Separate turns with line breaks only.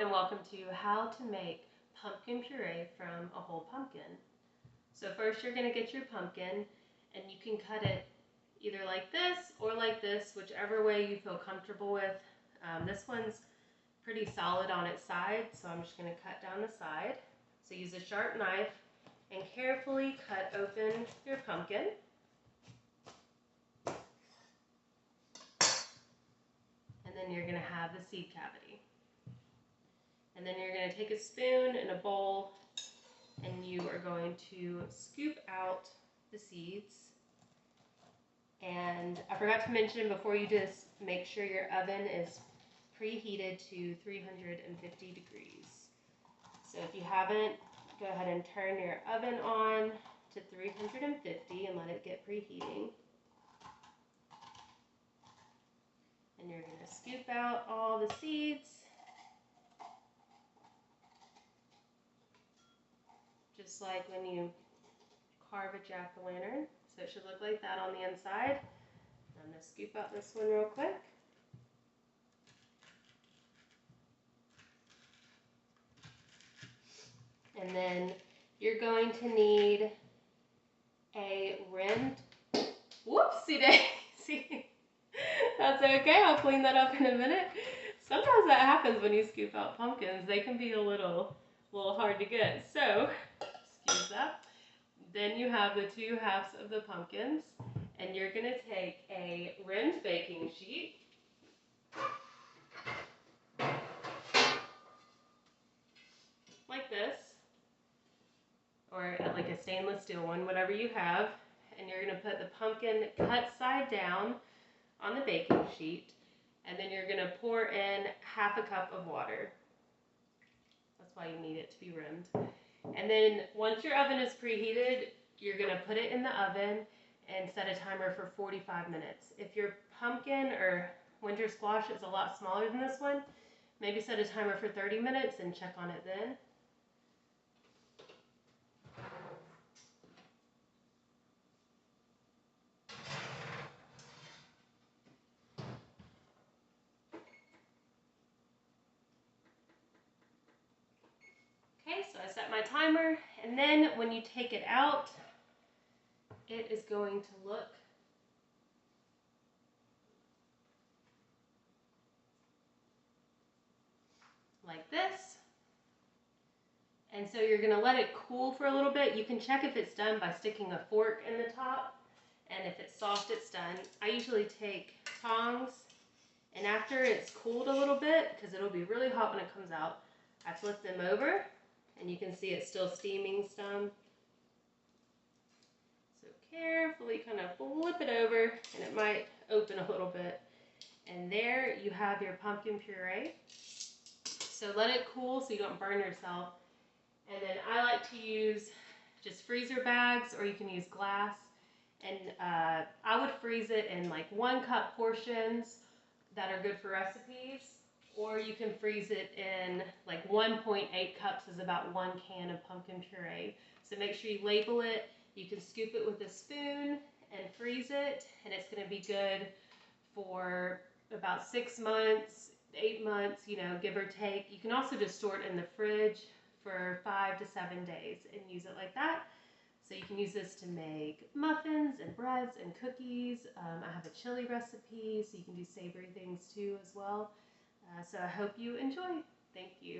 and welcome to how to make pumpkin puree from a whole pumpkin. So first you're going to get your pumpkin and you can cut it either like this or like this, whichever way you feel comfortable with. This one's pretty solid on its side, so I'm just going to cut down the side. So use a sharp knife and carefully cut open your pumpkin. And then you're going to have the seed cavity. And then you're going to take a spoon and a bowl and you are going to scoop out the seeds. And I forgot to mention before you do this, make sure your oven is preheated to 350 degrees. So if you haven't, go ahead and turn your oven on to 350 and let it get preheating. And you're going to scoop out all the seeds. Just like when you carve a jack-o'-lantern. So it should look like that on the inside. I'm going to scoop out this one real quick. And then you're going to need a rimmed, whoopsie daisy. That's okay, I'll clean that up in a minute. Sometimes that happens when you scoop out pumpkins. They can be a little hard to get. So, excuse that. Then you have the two halves of the pumpkins, and you're going to take a rimmed baking sheet. Like this. Or like a stainless steel one, whatever you have. And you're going to put the pumpkin cut side down on the baking sheet, and then you're going to pour in half a cup of water. That's why you need it to be rimmed. And then once your oven is preheated, you're going to put it in the oven and set a timer for 45 minutes. If your pumpkin or winter squash is a lot smaller than this one, maybe set a timer for 30 minutes and check on it then. Okay, so I set my timer, and then when you take it out, it is going to look like this. And so you're going to let it cool for a little bit. You can check if it's done by sticking a fork in the top, and if it's soft, it's done. I usually take tongs, and after it's cooled a little bit, because it'll be really hot when it comes out, I flip them over. And you can see it's still steaming some. So carefully kind of flip it over and it might open a little bit. And there you have your pumpkin puree. So let it cool so you don't burn yourself. And then I like to use just freezer bags, or you can use glass. And I would freeze it in like 1 cup portions that are good for recipes. Or you can freeze it in like 1.8 cups is about 1 can of pumpkin puree. So make sure you label it. You can scoop it with a spoon and freeze it, and it's going to be good for about 6 months, 8 months, you know, give or take. You can also just store it in the fridge for 5 to 7 days and use it like that. So you can use this to make muffins and breads and cookies. I have a chili recipe, so you can do savory things too as well. So I hope you enjoy. Thank you.